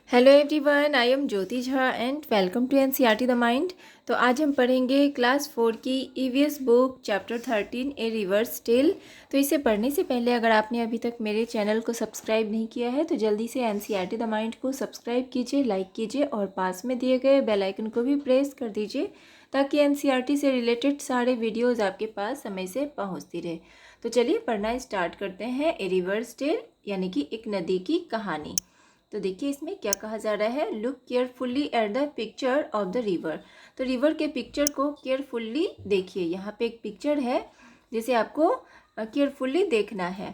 Hello everyone, I am Jyoti Jha and welcome to NCERT the mind. तो आज हम पढ़ेंगे क्लास 4 की EVS book chapter 13 a river's tale. तो इसे पढ़ने से पहले अगर आपने अभी तक मेरे चैनल को सब्सक्राइब नहीं किया है तो जल्दी से एनसीईआरटी द माइंड को सब्सक्राइब कीजिए, लाइक कीजिए और पास में दिए गए बेल आइकन को भी प्रेस कर दीजिए ताकि एनसीईआरटी से रिलेटेड सारे वीडियोज़ आपके पास समय से पहुँचती रहे। तो चलिए पढ़ना स्टार्ट करते हैं। ए रिवर्स टेल यानी कि एक नदी की कहानी। तो देखिए इसमें क्या कहा जा रहा है, look carefully at the picture of the river. तो रिवर के पिक्चर को केयरफुली देखिए। यहाँ पे एक पिक्चर है जिसे आपको केयरफुली देखना है।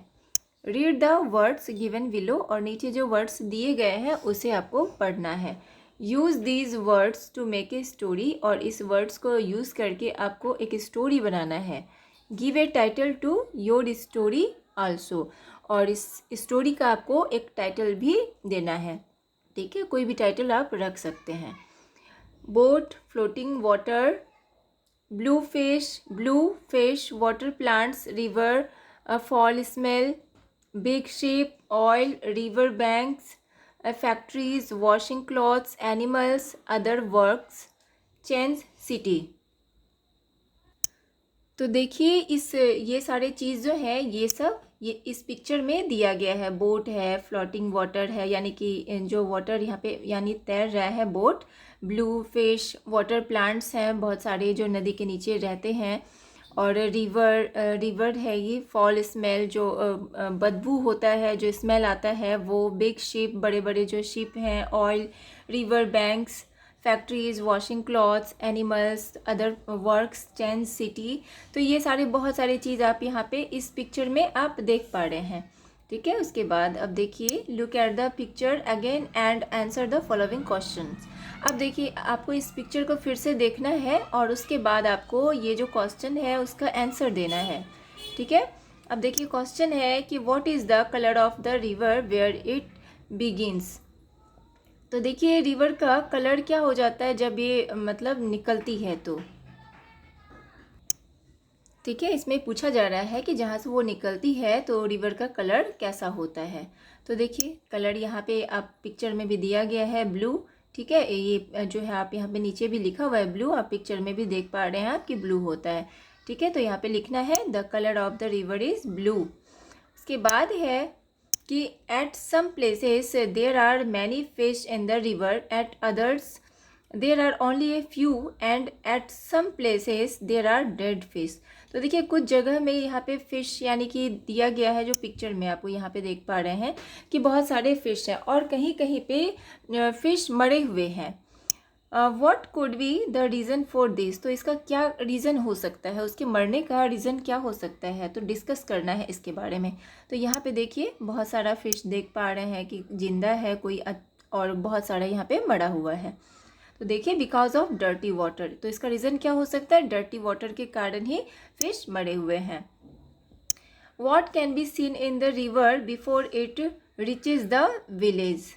Read the words given below, और नीचे जो वर्ड्स दिए गए हैं उसे आपको पढ़ना है। Use these words to make a story, और इस वर्ड्स को यूज़ करके आपको एक स्टोरी बनाना है। Give a title to your story also, और इस स्टोरी का आपको एक टाइटल भी देना है। ठीक है, कोई भी टाइटल आप रख सकते हैं। Boat, floating water, blue fish, water plants, river, fall smell, big ship, oil, river banks, factories, washing clothes, animals, other works, change city. तो देखिए ये सारे चीज़ जो है ये इस पिक्चर में दिया गया है। बोट है, फ्लोटिंग वाटर है यानी कि जो वाटर यहाँ पे यानी तैर रहा है boat, blue fish, water plants हैं बहुत सारे जो नदी के नीचे रहते हैं, और रिवर है ये, फॉल स्मेल जो बदबू होता है, जो स्मेल आता है वो, बिग शिप बड़े बड़े जो शिप हैं, oil, river banks, factories, washing clothes, animals, other works, change city. तो ये सारे बहुत सारी चीज़ आप यहाँ पे इस पिक्चर में आप देख पा रहे हैं। ठीक है, उसके बाद अब देखिए, look at the picture again and answer the following questions. अब देखिए आपको इस पिक्चर को फिर से देखना है और उसके बाद आपको ये जो क्वेश्चन है उसका आंसर देना है। ठीक है, अब देखिए क्वेश्चन है कि what is the colour of the river where it begins. तो देखिए रिवर का कलर क्या हो जाता है जब ये मतलब निकलती है तो। ठीक है, इसमें पूछा जा रहा है कि जहाँ से वो निकलती है तो रिवर का कलर कैसा होता है। तो देखिए कलर यहाँ पे आप पिक्चर में भी दिया गया है, ब्लू। ठीक है, ये जो है आप यहाँ पे नीचे भी लिखा हुआ है ब्लू, आप पिक्चर में भी देख पा रहे हैं आप कि ब्लू होता है। ठीक है, तो यहाँ पे लिखना है the colour of the river is blue. उसके बाद है कि at some places there are many fish in the river, at others there are only a few, and at some places there are dead fish. तो देखिए कुछ जगह में यहाँ पे फ़िश यानी कि दिया गया है, जो पिक्चर में आपको यहाँ पे देख पा रहे हैं कि बहुत सारे फ़िश हैं, और कहीं कहीं पे फ़िश मरे हुए हैं। What could be the reason for this. तो इसका क्या रीज़न हो सकता है, उसके मरने का रीज़न क्या हो सकता है, तो डिस्कस करना है इसके बारे में। तो यहाँ पे देखिए बहुत सारा फ़िश देख पा रहे हैं कि जिंदा है कोई, और बहुत सारा यहाँ पे मरा हुआ है। तो देखिए बिकॉज ऑफ डर्टी वाटर, तो इसका रीज़न क्या हो सकता है, डर्टी वाटर के कारण ही फिश मरे हुए हैं। What can be seen in the river before it reaches the village.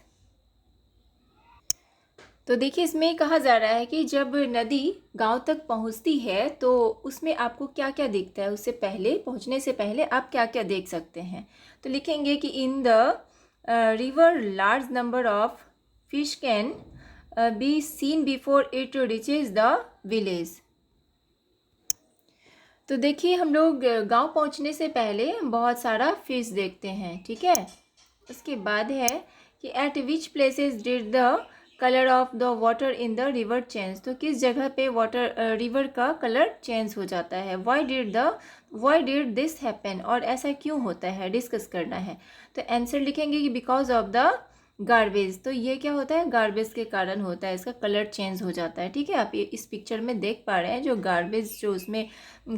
तो देखिए इसमें कहा जा रहा है कि जब नदी गांव तक पहुंचती है तो उसमें आपको क्या क्या दिखता है, उससे पहले पहुंचने से पहले आप क्या क्या देख सकते हैं। तो लिखेंगे कि in the river large number of fish can be seen before it reaches the village. तो देखिए हम लोग गांव पहुंचने से पहले बहुत सारा फिश देखते हैं। ठीक है, उसके बाद है कि eight which places did the colour of the water in the river change. तो किस जगह पे वाटर रिवर का कलर चेंज हो जाता है। वाई डिड दिस हैपन, और ऐसा क्यों होता है, डिस्कस करना है। तो आंसर लिखेंगे कि बिकॉज ऑफ द गार्बेज। तो ये क्या होता है, गार्बेज के कारण होता है, इसका कलर चेंज हो जाता है। ठीक है, आप ये इस पिक्चर में देख पा रहे हैं जो गार्बेज, जो उसमें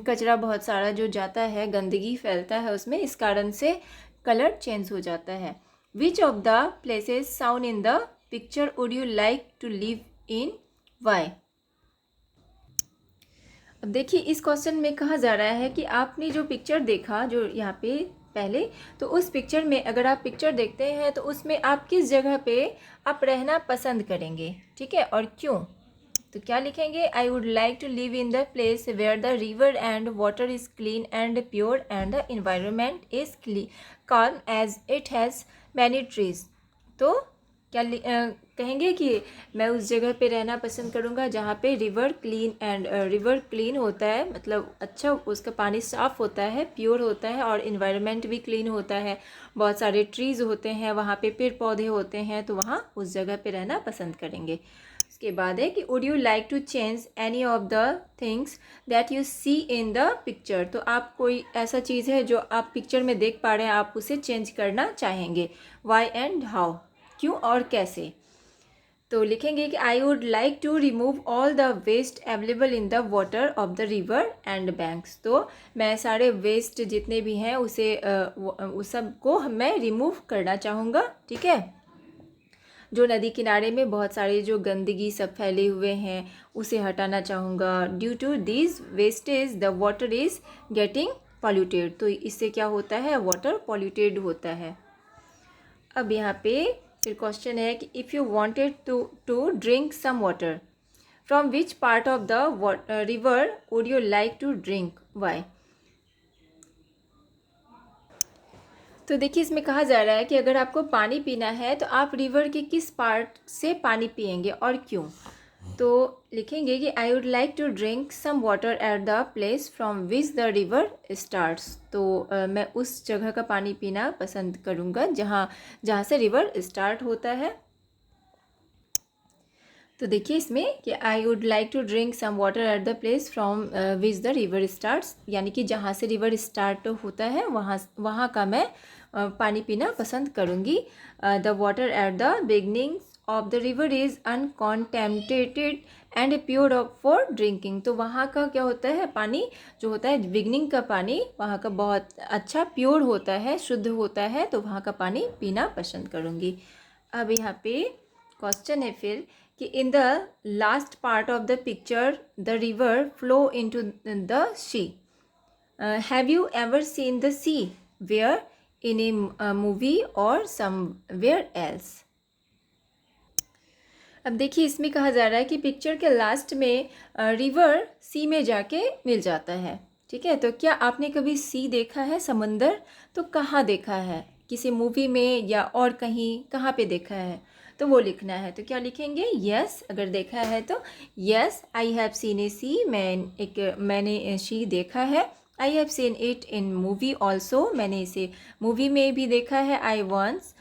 कचरा बहुत सारा जो जाता है, गंदगी फैलता है उसमें, इस कारण से कलर चेंज हो जाता है। Which of the places sound in the picture would you like to live in, why. अब देखिए इस क्वेश्चन में कहा जा रहा है कि आपने जो पिक्चर देखा जो यहाँ पे पहले, तो उस पिक्चर में अगर आप पिक्चर देखते हैं तो उसमें आप किस जगह पे आप रहना पसंद करेंगे। ठीक है, और क्यों। तो क्या लिखेंगे, I would like to live in the place where the river and water is clean and pure and the environment is calm as it has many trees. तो कहेंगे कि मैं उस जगह पे रहना पसंद करूँगा जहाँ पे रिवर क्लीन होता है, मतलब अच्छा उसका पानी साफ़ होता है, प्योर होता है, और इन्वायरमेंट भी क्लीन होता है, बहुत सारे ट्रीज़ होते हैं वहाँ पे, पेड़ पौधे होते हैं, तो वहाँ उस जगह पे रहना पसंद करेंगे। उसके बाद है कि would you like to change any of the things that you see in the picture. तो आप कोई ऐसा चीज़ है जो आप पिक्चर में देख पा रहे हैं, आप उसे चेंज करना चाहेंगे, वाई एंड हाउ, क्यों और कैसे। तो लिखेंगे कि I would like to remove all the waste available in the water of the river and banks. तो मैं सारे वेस्ट जितने भी हैं उसे उस सब को मैं रिमूव करना चाहूँगा, ठीक है। जो नदी किनारे में बहुत सारे जो गंदगी सब फैले हुए हैं उसे हटाना चाहूँगा। Due to this wastage the water is getting polluted. तो इससे क्या होता है, वाटर पॉल्यूटेड होता है। अब यहाँ पे फिर क्वेश्चन है कि if you wanted to drink some water from which part of the river would you like to drink, why. तो देखिए इसमें कहा जा रहा है कि अगर आपको पानी पीना है तो आप रिवर के किस पार्ट से पानी पिएंगे और क्यों। तो लिखेंगे कि I would like to drink some water at the place from which the river starts. तो मैं उस जगह का पानी पीना पसंद करूँगा जहाँ से रिवर स्टार्ट होता है। तो देखिए इसमें कि I would like to drink some water at the place from which the river starts, यानी कि जहाँ से रिवर स्टार्ट होता है वहाँ का मैं पानी पीना पसंद करूँगी। The water at the beginning of the river is uncontaminated and pure for drinking. तो वहाँ का क्या होता है, पानी जो होता है बिगनिंग का पानी वहाँ का बहुत अच्छा प्योर होता है, शुद्ध होता है, तो वहाँ का पानी पीना पसंद करूँगी। अब यहाँ पे क्वेश्चन है फिर कि in the last part of the picture the river flow into the sea. Have you ever seen the sea where in a movie और समवेयर एल्स। अब देखिए इसमें कहा जा रहा है कि पिक्चर के लास्ट में रिवर सी में जाके मिल जाता है, ठीक है। तो क्या आपने कभी सी देखा है, समंदर, तो कहाँ देखा है, किसी मूवी में या और कहीं, कहाँ पे देखा है, तो वो लिखना है। तो क्या लिखेंगे, यस अगर देखा है तो yes I have seen a sea, मैंने सी देखा है। I have seen it in movie also, मैंने इसे मूवी में भी देखा है। I once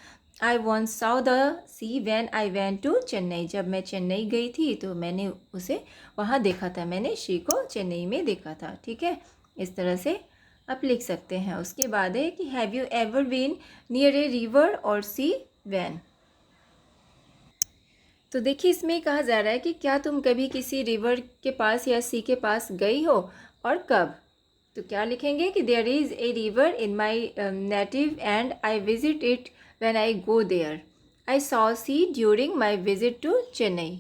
saw the sea when I went to Chennai, जब मैं चेन्नई गई थी तो मैंने उसे वहाँ देखा था, मैंने सी को चेन्नई में देखा था, ठीक है। इस तरह से आप लिख सकते हैं। उसके बाद है कि have you ever been near a river और सी वैन। तो देखिए इसमें कहा जा रहा है कि क्या तुम कभी किसी रिवर के पास या सी के पास गई हो और कब। तो क्या लिखेंगे कि there is a river in my native and I visit it when I go there. I saw sea during my visit to Chennai.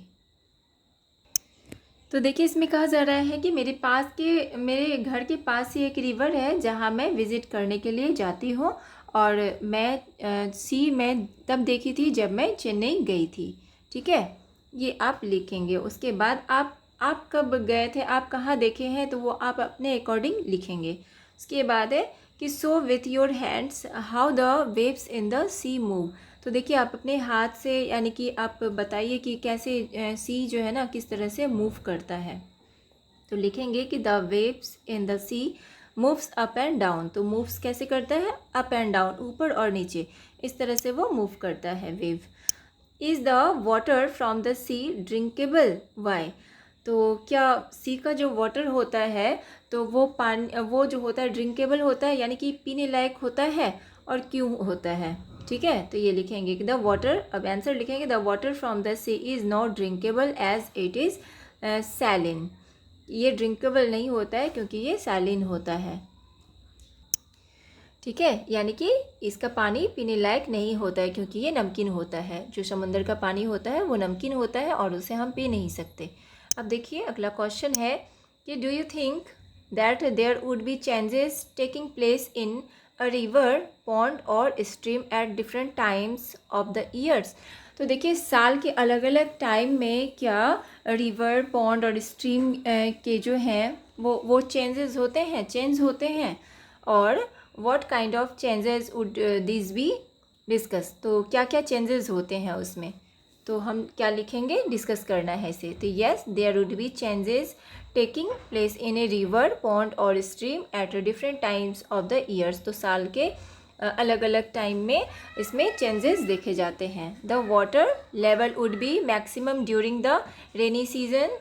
तो देखिए इसमें कहा जा रहा है कि मेरे घर के पास ही एक रिवर है जहाँ मैं विज़िट करने के लिए जाती हूँ, और मैं सी मैं तब देखी थी जब मैं चेन्नई गई थी, ठीक है। ये आप लिखेंगे। उसके बाद आप कब गए थे, आप कहाँ देखे हैं, तो वो आप अपने अकॉर्डिंग लिखेंगे। उसके बाद है कि show with your hands how the waves in the sea move. तो देखिए आप अपने हाथ से, यानी कि आप बताइए कि कैसे सी जो है ना किस तरह से मूव करता है। तो लिखेंगे कि the waves in the sea moves up and down. तो मूव्स कैसे करता है, अप एंड डाउन, ऊपर और नीचे, इस तरह से वो मूव करता है wave. Is the water from the sea drinkable, why. तो क्या सी का जो वाटर होता है तो वो जो होता है ड्रिंकेबल होता है, यानी कि पीने लायक होता है, और क्यों होता है, ठीक है। तो ये लिखेंगे कि द वाटर, अब आंसर लिखेंगे the water from the sea is not drinkable as it is saline. ये ड्रिंकेबल नहीं होता है क्योंकि ये सैलिन होता है, ठीक है। यानी कि इसका पानी पीने लायक नहीं होता है क्योंकि ये नमकीन होता है। जो समुद्र का पानी होता है वो नमकीन होता है और उसे हम पी नहीं सकते। अब देखिए अगला क्वेश्चन है कि do you think that there would be changes taking place in a river, pond और stream at different times of the years. तो देखिए साल के अलग अलग टाइम में क्या रिवर, पॉन्ड और स्ट्रीम के जो हैं वो चेंज होते हैं, और what kind of changes would these be। Discuss. तो क्या क्या चेंजेस होते हैं उसमें, तो हम क्या लिखेंगे, डिस्कस करना है इसे। तो yes, there would be changes taking place in a river, pond और stream at different times of the years. तो साल के अलग अलग टाइम में इसमें चेंजेस देखे जाते हैं। The water level would be maximum during the rainy season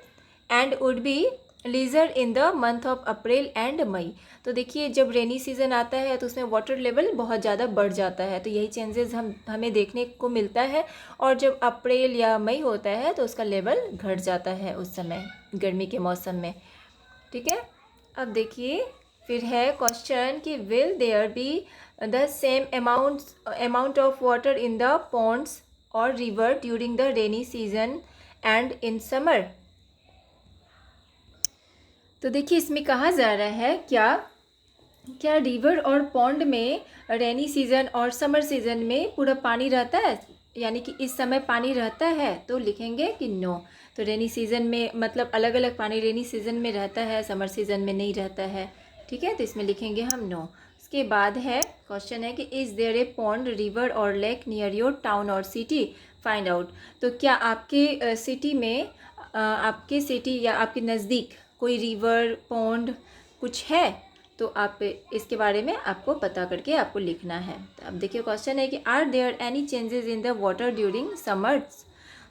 and would be lesser in the month of April and May. तो देखिए जब रेनी सीज़न आता है तो उसमें वाटर लेवल बहुत ज़्यादा बढ़ जाता है, तो यही चेंजेस हमें देखने को मिलता है। और जब अप्रैल या मई होता है तो उसका लेवल घट जाता है उस समय, गर्मी के मौसम में। ठीक है, अब देखिए फिर है क्वेश्चन कि will there be the same amount of water in the ponds और river during the rainy season and in summer. तो देखिए इसमें कहा जा रहा है क्या रिवर और पॉन्ड में रेनी सीज़न और समर सीज़न में पूरा पानी रहता है, यानी कि इस समय पानी रहता है, तो लिखेंगे कि नो। तो रेनी सीज़न में मतलब अलग अलग पानी रेनी सीज़न में रहता है, समर सीज़न में नहीं रहता है। ठीक है, तो इसमें लिखेंगे हम नो। उसके बाद है क्वेश्चन है कि is there a pond, river और लेक नियर योर टाउन और सिटी, फाइंड आउट। तो क्या आपके सिटी में आपके सिटी या आपके नज़दीक कोई रिवर, पॉन्ड कुछ है, तो आप इसके बारे में आपको पता करके आपको लिखना है। तो अब देखिए क्वेश्चन है कि are there any changes in the water during summers,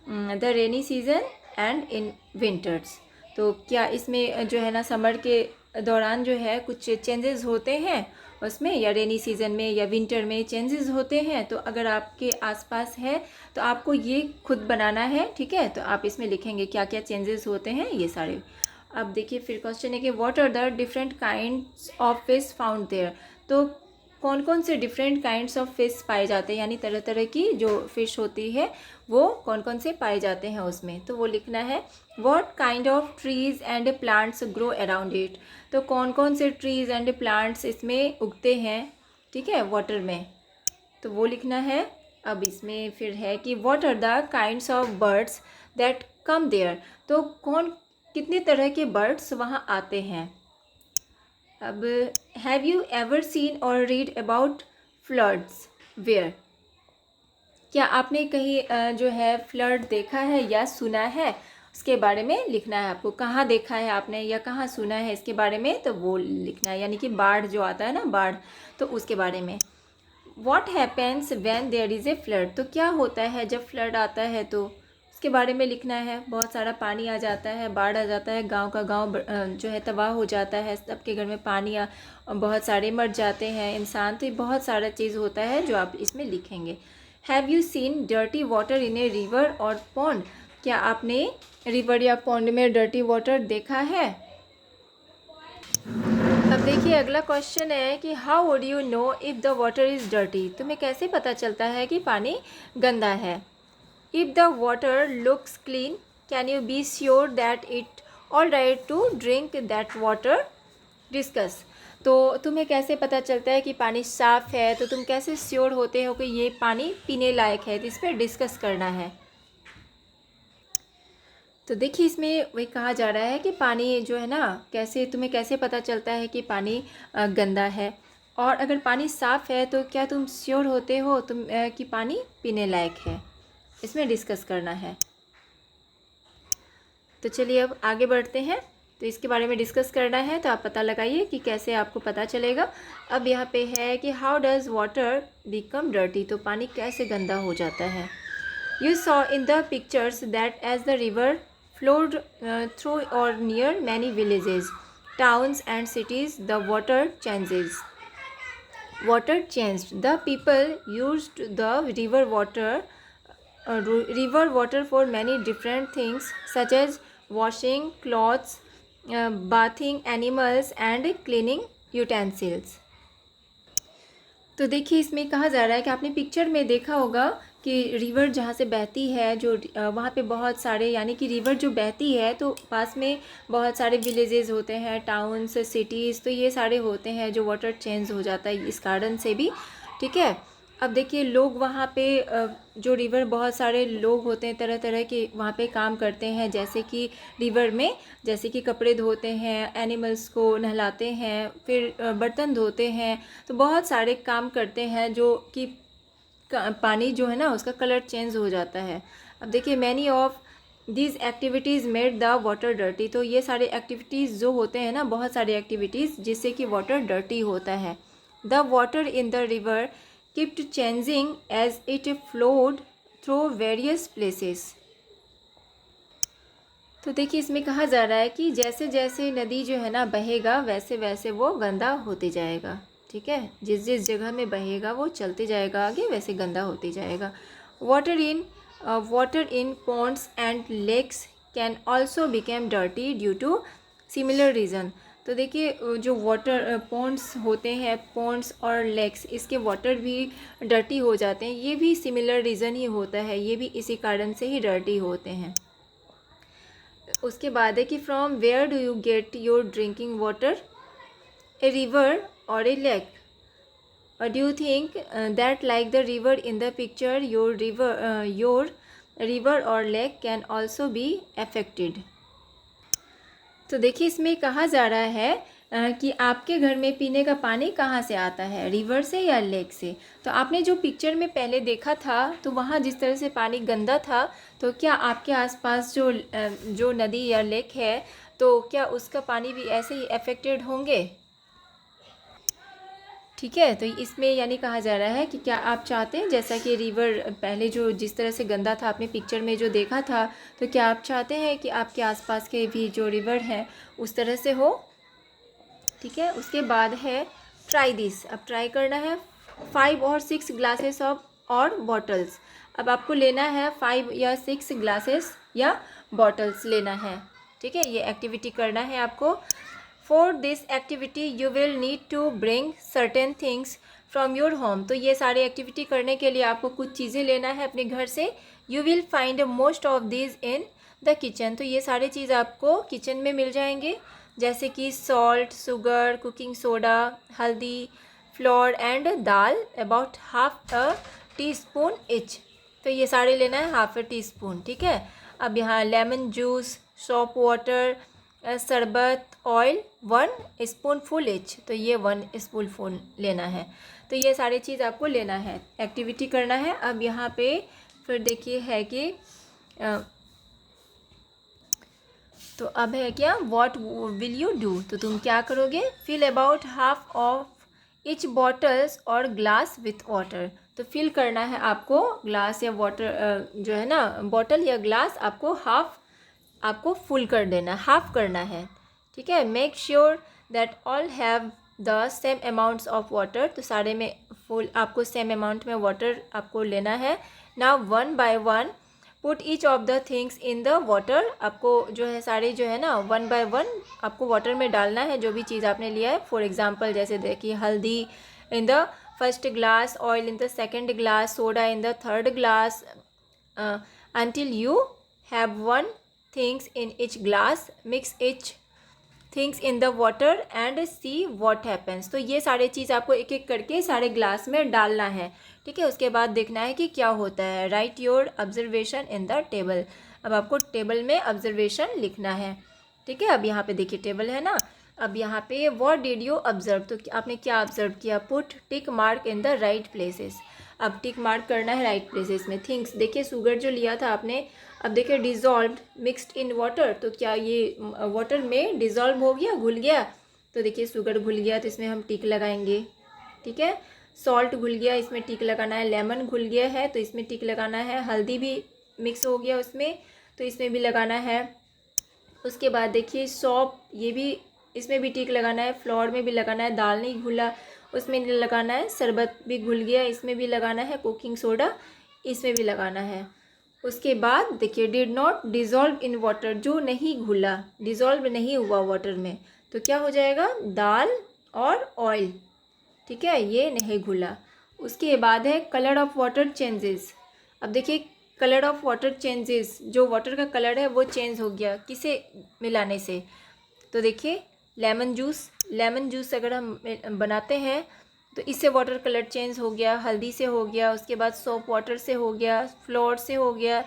the rainy season and in winters. तो क्या इसमें जो है ना समर के दौरान जो है कुछ चेंजेस होते हैं उसमें, या रेनी सीज़न में या विंटर में चेंजेस होते हैं। तो अगर आपके आसपास है तो आपको ये खुद बनाना है। ठीक है, तो आप इसमें लिखेंगे क्या क्या चेंजेस होते हैं ये सारे। अब देखिए फिर क्वेश्चन है कि what are the different kinds of fish found there. तो कौन कौन से डिफरेंट काइंड्स ऑफ फिश पाए जाते हैं, यानी तरह तरह की जो फिश होती है वो कौन कौन से पाए जाते हैं उसमें। तो वो लिखना है what kind of trees and plants grow around it. तो कौन कौन से ट्रीज एंड प्लांट्स इसमें उगते हैं, ठीक है, वाटर में, तो वो लिखना है। अब इसमें फिर है कि what are the kinds of birds that come there. तो कितने तरह के बर्ड्स वहाँ आते हैं। अब हैव यू एवर सीन और रीड अबाउट फ्लड्स वेयर। क्या आपने कहीं जो है फ्लड देखा है या सुना है, उसके बारे में लिखना है आपको। कहाँ देखा है आपने या कहाँ सुना है इसके बारे में, तो वो लिखना है, यानी कि बाढ़ जो आता है ना, बाढ़, तो उसके बारे में। What happens when there is a flood. तो क्या होता है जब फ्लड आता है, तो उसके बारे में लिखना है। बहुत सारा पानी आ जाता है, बाढ़ आ जाता है, गांव का गांव जो है तबाह हो जाता है, सबके घर में पानी बहुत सारे मर जाते हैं इंसान। तो ये बहुत सारा चीज़ होता है जो आप इसमें लिखेंगे। Have you seen dirty water in a river और पॉन्ड। क्या आपने रिवर या पॉन्ड में डर्टी वाटर देखा है। अब देखिए अगला क्वेश्चन है कि how would you know if the water is dirty. तुम्हें कैसे पता चलता है कि पानी गंदा है। If the water looks clean can you be sure that it all right to drink that water. Discuss. तो तुम्हें कैसे पता चलता है कि पानी साफ़ है, तो तुम कैसे श्योर होते हो कि ये पानी पीने लायक है, तो इस पर डिस्कस करना है। तो देखिए इसमें वही कहा जा रहा है कि पानी जो है ना, कैसे तुम्हें कैसे पता चलता है कि पानी गंदा है, और अगर पानी साफ़ है तो क्या तुम श्योर होते हो कि पानी पीने लायक है, इसमें डिस्कस करना है। तो चलिए अब आगे बढ़ते हैं। तो इसके बारे में डिस्कस करना है, तो आप पता लगाइए कि कैसे आपको पता चलेगा। अब यहाँ पे है कि how does water become dirty. तो पानी कैसे गंदा हो जाता है। You saw in the pictures that as the river flowed through or near many villages, towns and cities, the water changes. Water changed. The people used the river water for many different things such as washing clothes, bathing animals and cleaning utensils. तो देखिए इसमें कहा जा रहा है कि आपने picture में देखा होगा कि रिवर जहाँ से बहती है, जो वहाँ पे बहुत सारे, यानी कि रिवर जो बहती है तो पास में बहुत सारे विलेजेस होते हैं, टाउन्स, सिटीज़, तो ये सारे होते हैं जो वाटर चेंज हो जाता है इस कारण से भी। ठीक है, अब देखिए लोग वहाँ पे जो रिवर, बहुत सारे लोग होते हैं, तरह तरह के वहाँ पे काम करते हैं, जैसे कि रिवर में जैसे कि कपड़े धोते हैं, एनिमल्स को नहलाते हैं, फिर बर्तन धोते हैं, तो बहुत सारे काम करते हैं जो कि पानी जो है ना उसका कलर चेंज हो जाता है। अब देखिए many of these activities made the water dirty, तो ये सारे एक्टिविटीज़ जो होते हैं ना, बहुत सारी एक्टिविटीज़ जिससे कि वाटर डर्टी होता है। The water in the river kept changing as it flowed through various places. तो देखिए इसमें कहा जा रहा है कि जैसे जैसे नदी जो है ना बहेगा वैसे वैसे वो गंदा होते जाएगा। ठीक है, जिस जिस जगह में बहेगा वो चलते जाएगा आगे, वैसे गंदा होते जाएगा। Water in ponds and lakes can also became dirty due to similar reason. तो देखिए जो वाटर पॉन्ड्स होते हैं, पॉन्ड्स और लेक्स, इसके वाटर भी डर्टी हो जाते हैं, ये भी सिमिलर रीज़न ही होता है, ये भी इसी कारण से ही डर्टी होते हैं। उसके बाद है कि from where do you get your drinking water, a river और a lake, or do you think that like the river in the picture your river or lake can also be affected। तो देखिए इसमें कहा जा रहा है कि आपके घर में पीने का पानी कहाँ से आता है, रिवर से या लेक से। तो आपने जो पिक्चर में पहले देखा था तो वहाँ जिस तरह से पानी गंदा था, तो क्या आपके आसपास जो नदी या लेक है तो क्या उसका पानी भी ऐसे ही अफेक्टेड होंगे। ठीक है, तो इसमें यानी कहा जा रहा है कि क्या आप चाहते हैं जैसा कि रिवर पहले जो जिस तरह से गंदा था आपने पिक्चर में जो देखा था, तो क्या आप चाहते हैं कि आपके आसपास के भी जो रिवर है उस तरह से हो। ठीक है, उसके बाद है ट्राई दिस। अब ट्राई करना है 5 और 6 ग्लासेस ऑफ और बॉटल्स। अब आपको लेना है 5 या 6 ग्लासेस या बॉटल्स लेना है। ठीक है, ये एक्टिविटी करना है आपको। For this activity you will need to bring certain things from your home. तो ये सारी एक्टिविटी करने के लिए आपको कुछ चीज़ें लेना है अपने घर से। You will find most of this in the kitchen. तो ये सारी चीज़ आपको किचन में मिल जाएंगे, जैसे कि सॉल्ट, शुगर, कुकिंग सोडा, हल्दी, floor and dal, about half a tea spoon etch. तो ये सारे लेना है हाफ अ टी स्पून। ठीक है, अब यहाँ लेमन जूस, सॉप वाटर, शरबत, ऑयल 1 स्पूनफुल इच। तो ये 1 स्पूनफुल लेना है। तो ये सारी चीज़ आपको लेना है, एक्टिविटी करना है। अब यहाँ पे फिर देखिए है कि तो अब है क्या, व्हाट विल यू डू। तो तुम क्या करोगे, fill about half of each bottles और ग्लास विथ वाटर। तो फिल करना है आपको ग्लास या वाटर जो है ना बॉटल या ग्लास आपको फुल कर देना, हाफ करना है। ठीक है, make sure that all have the same amounts of water. तो सारे में फुल आपको सेम अमाउंट में वाटर आपको लेना है। Now 1 by 1 put each of the things in the water. आपको जो है सारे जो है ना 1 बाय 1 आपको वाटर में डालना है जो भी चीज़ आपने लिया है। फॉर एग्जाम्पल जैसे देखिए हल्दी in the first glass, oil in the second glass, soda in the third glass, until you have 1 things in each glass, mix each things in the water and see what happens। तो ये सारे चीज़ आपको एक एक करके सारे glass में डालना है। ठीक है, उसके बाद देखना है कि क्या होता है। Right your observation in the table. अब आपको टेबल में ऑब्जर्वेशन लिखना है। ठीक है, अब यहाँ पे देखिए टेबल है ना। अब यहाँ पे व्हाट डिड यू ऑब्जर्व, तो आपने क्या ऑब्जर्व किया। Put tick mark in the right places. अब टिक मार्क करना है राइट प्लेसेस में। थिंग्स देखिए शुगर जो लिया था आपने, अब देखिए डिज़ोल्व्ड मिक्स्ड इन वाटर। तो क्या ये वाटर में डिज़ोल्व हो गया, घुल गया। तो देखिए शुगर घुल गया तो इसमें हम टिक लगाएंगे। ठीक है, सॉल्ट घुल गया, इसमें टिक लगाना है। लेमन घुल गया है तो इसमें टिक लगाना है। हल्दी भी मिक्स हो गया उसमें तो इसमें भी लगाना है। उसके बाद देखिए सौंफ, ये भी इसमें भी टिक लगाना है। फ्लोर में भी लगाना है। दाल नहीं घुला उसमें नहीं लगाना है। शरबत भी घुल गया इसमें भी लगाना है। कुकिंग सोडा इसमें भी लगाना है। उसके बाद देखिए did not dissolve in water, जो नहीं घुला, डिज़ोल्व नहीं हुआ वाटर में, तो क्या हो जाएगा दाल और ऑयल। ठीक है, ये नहीं घुला। उसके बाद है कलर ऑफ वाटर चेंजेस। अब देखिए कलर ऑफ वाटर चेंजेस, जो वाटर का कलर है वो चेंज हो गया किसे मिलाने से। तो देखिए लेमन जूस अगर हम बनाते हैं तो इससे वाटर कलर चेंज हो गया। हल्दी से हो गया, उसके बाद सोप वाटर से हो गया, फ्लोर से हो गया,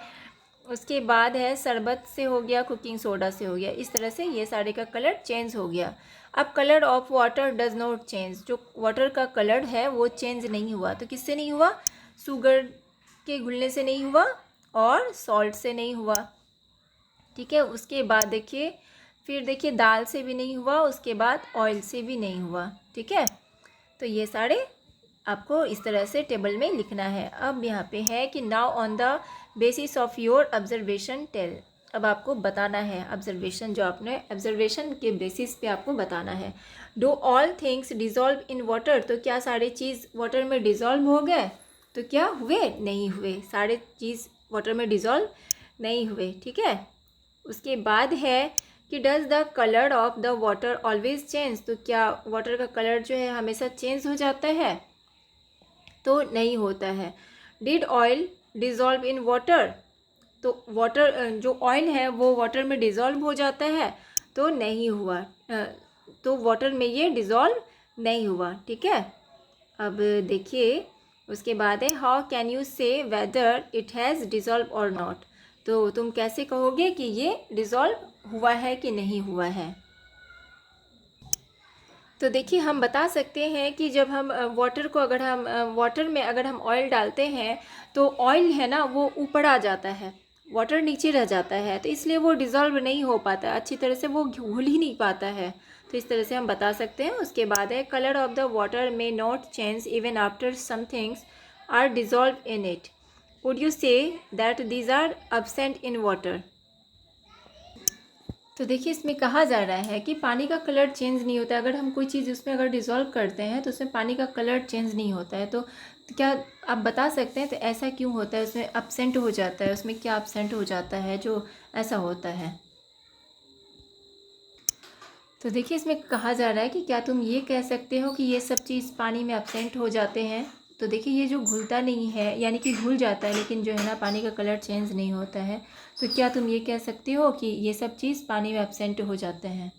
उसके बाद है शरबत से हो गया, कुकिंग सोडा से हो गया। इस तरह से ये सारे का कलर चेंज हो गया। अब colour of water does not change, जो वाटर का कलर है वो चेंज नहीं हुआ। तो किससे नहीं हुआ, शुगर के घुलने से नहीं हुआ और सॉल्ट से नहीं हुआ, ठीक है। उसके बाद देखिए, फिर देखिए दाल से भी नहीं हुआ, उसके बाद ऑयल से भी नहीं हुआ, ठीक है। तो ये सारे आपको इस तरह से टेबल में लिखना है। अब यहाँ पे है कि now on the basis of your observation tell. अब आपको बताना है ऑब्जर्वेशन, जो आपने ऑब्जर्वेशन के बेसिस पे आपको बताना है। Do all things dissolve in water, तो क्या सारे चीज़ वाटर में डिज़ोल्व हो गए? तो क्या हुए? नहीं हुए, सारे चीज़ वाटर में डिज़ोल्व नहीं हुए, ठीक है। उसके बाद है कि does the colour of the water always change, तो क्या वाटर का कलर जो है हमेशा चेंज हो जाता है? तो नहीं होता है। Did oil dissolve in water, तो वाटर जो ऑयल है वो वाटर में डिज़ोल्व हो जाता है? तो नहीं हुआ, तो वाटर में ये डिज़ोल्व नहीं हुआ, ठीक है। अब देखिए उसके बाद है हाउ कैन यू से वेदर इट हैज़ डिज़ोल्व और नॉट, तो तुम कैसे कहोगे कि ये डिज़ोल्व हुआ है कि नहीं हुआ है? तो देखिए हम बता सकते हैं कि जब हम वाटर को अगर हम वाटर में अगर हम ऑयल डालते हैं तो ऑयल है ना वो ऊपर आ जाता है, वाटर नीचे रह जाता है, तो इसलिए वो डिज़ोल्व नहीं हो पाता अच्छी तरह से, वो घुल ही नहीं पाता है। तो इस तरह से हम बता सकते हैं। उसके बाद है colour of the water may not change even after some things are dissolve in it, would you say that these are absent in water. तो देखिए इसमें कहा जा रहा है कि पानी का कलर चेंज नहीं होता है, अगर हम कोई चीज़ उसमें अगर डिज़ोल्व करते हैं तो उसमें पानी का कलर चेंज नहीं होता है। तो क्या आप बता सकते हैं तो ऐसा क्यों होता है, उसमें एब्सेंट हो जाता है, उसमें क्या एब्सेंट हो जाता है जो ऐसा होता है? तो देखिए इसमें कहा जा रहा है कि क्या तुम ये कह सकते हो कि ये सब चीज़ पानी में एब्सेंट हो जाते हैं। तो देखिए ये जो घुलता नहीं है यानी कि घुल जाता है लेकिन जो है ना पानी का कलर चेंज नहीं होता है, तो क्या तुम ये कह सकते हो कि ये सब चीज़ पानी में एब्सेंट हो जाते हैं?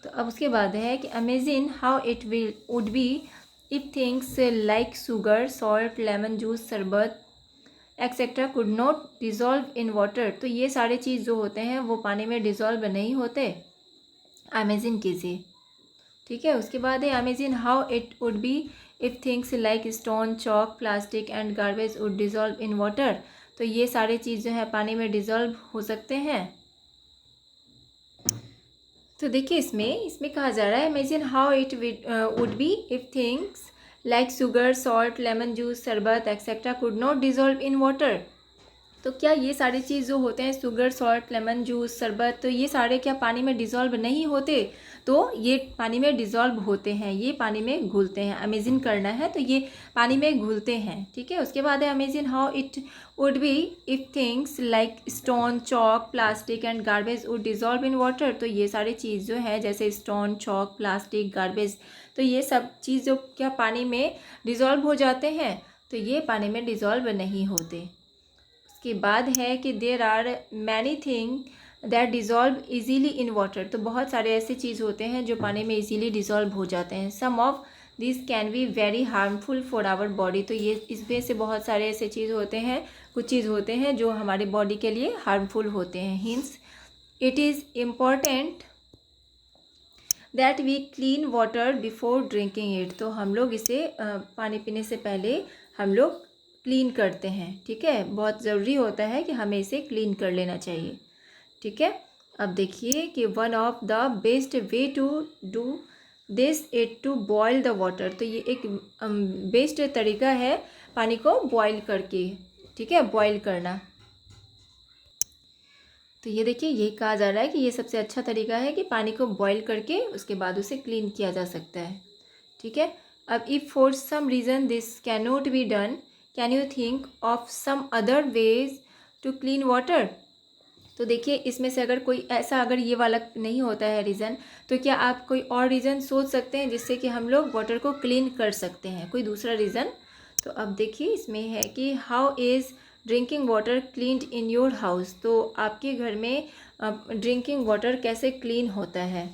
तो अब उसके बाद है कि imagine how it will would be if things like sugar, salt, lemon juice, sharbat etcetera could not dissolve in water, तो ये सारे चीज़ जो होते हैं वो पानी में डिज़ोल्व नहीं होते। अमेजिन कीजिए, ठीक है। उसके बाद है imagine how it would be if things like stone, chalk, plastic and garbage would dissolve in water, तो ये सारे चीज़ जो है पानी में डिज़ोल्व हो सकते हैं। तो देखिए इसमें इसमें कहा जा रहा है imagine how it would be if things like sugar, salt, lemon juice, sharbat etcetera could not dissolve in water, तो क्या ये सारे चीज़ जो होते हैं शुगर, सॉल्ट, लेमन जूस, शरबत, तो ये सारे क्या पानी में डिज़ोल्व नहीं होते? तो ये पानी में डिज़ोल्व होते हैं, ये पानी में घुलते हैं। अमेजिन करना है तो ये पानी में घुलते हैं, ठीक है। उसके बाद है imagine how it would be if things like stone, chalk, plastic and garbage would dissolve in water, तो ये सारी चीज़ जो है जैसे स्टोन, चॉक, प्लास्टिक, गार्बेज, तो ये सब चीज़ जो क्या पानी में डिज़ोल्व हो जाते हैं? तो ये पानी में डिज़ोल्व नहीं होते। उसके बाद है कि there are many thing that dissolve easily in water, तो बहुत सारे ऐसे चीज़ होते हैं जो पानी में ईजीली डिज़ोल्व हो जाते हैं। Some of this can be very harmful for our body, तो ये इसमें से बहुत सारे ऐसे चीज़ होते हैं, कुछ चीज़ होते हैं जो हमारे बॉडी के लिए हार्मफुल होते हैं। Hence it is important that we clean water before drinking it, तो हम लोग इसे पानी पीने से पहले हम लोग क्लीन करते हैं, ठीक है। बहुत ज़रूरी होता है कि हमें इसे क्लीन कर लेना चाहिए, ठीक है। अब देखिए कि one of the best way to do this it to boil the water, तो ये एक बेस्ट तरीका है पानी को बॉयल करके, ठीक है, बॉयल करना। तो ये देखिए यही कहा जा रहा है कि ये सबसे अच्छा तरीका है कि पानी को बॉईल करके उसके बाद उसे क्लीन किया जा सकता है, ठीक है। अब if for some reason this can not be done, can you think of some other ways to clean water, तो देखिए इसमें से अगर कोई ऐसा अगर ये वाला नहीं होता है रीज़न, तो क्या आप कोई और रीज़न सोच सकते हैं जिससे कि हम लोग वाटर को क्लीन कर सकते हैं, कोई दूसरा रीज़न? तो अब देखिए इसमें है कि how is drinking water cleaned in your house, तो आपके घर में ड्रिंकिंग वाटर कैसे क्लीन होता है?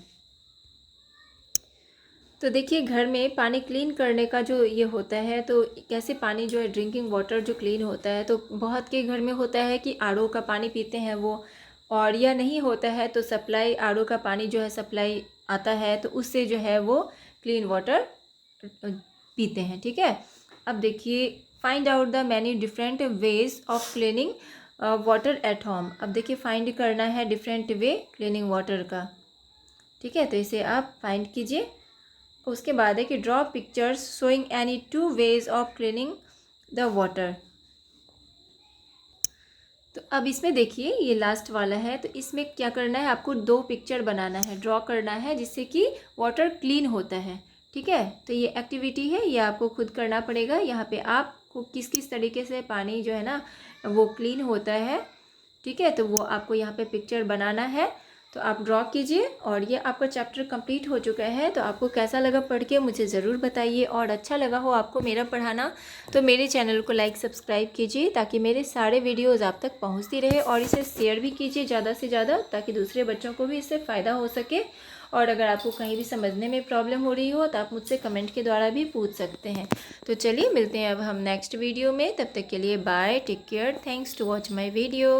तो देखिए घर में पानी क्लीन करने का जो ये होता है, तो कैसे पानी जो है ड्रिंकिंग वाटर जो क्लीन होता है, तो बहुत के घर में होता है कि आरओ का पानी पीते हैं वो, और या नहीं होता है तो सप्लाई आरओ का पानी जो है सप्लाई आता है तो उससे जो है वो क्लीन वाटर पीते हैं, ठीक है। अब देखिए find out the many different ways of cleaning water at home. अब देखिए फाइंड करना है डिफरेंट वे क्लीनिंग वाटर का, ठीक है। तो इसे आप फाइंड कीजिए। उसके बाद है कि draw pictures showing any 2 ways of cleaning the water. तो अब इसमें देखिए ये लास्ट वाला है, तो इसमें क्या करना है, आपको 2 पिक्चर बनाना है, ड्रॉ करना है, जिससे कि वाटर क्लीन होता है, ठीक है। तो ये एक्टिविटी है, ये आपको खुद करना पड़ेगा। यहाँ पे आपको किस किस तरीके से पानी जो है ना वो क्लीन होता है, ठीक है। तो वो आपको यहाँ पे पिक्चर बनाना है, तो आप ड्रॉ कीजिए। और ये आपका चैप्टर कंप्लीट हो चुका है। तो आपको कैसा लगा पढ़ के मुझे ज़रूर बताइए, और अच्छा लगा हो आपको मेरा पढ़ाना तो मेरे चैनल को लाइक सब्सक्राइब कीजिए, ताकि मेरे सारे वीडियोज़ आप तक पहुँचती रहे। और इसे शेयर भी कीजिए ज़्यादा से ज़्यादा, ताकि दूसरे बच्चों को भी इससे फ़ायदा हो सके। और अगर आपको कहीं भी समझने में प्रॉब्लम हो रही हो तो आप मुझसे कमेंट के द्वारा भी पूछ सकते हैं। तो चलिए मिलते हैं अब हम नेक्स्ट वीडियो में। तब तक के लिए bye, take care, thanks to watch my video.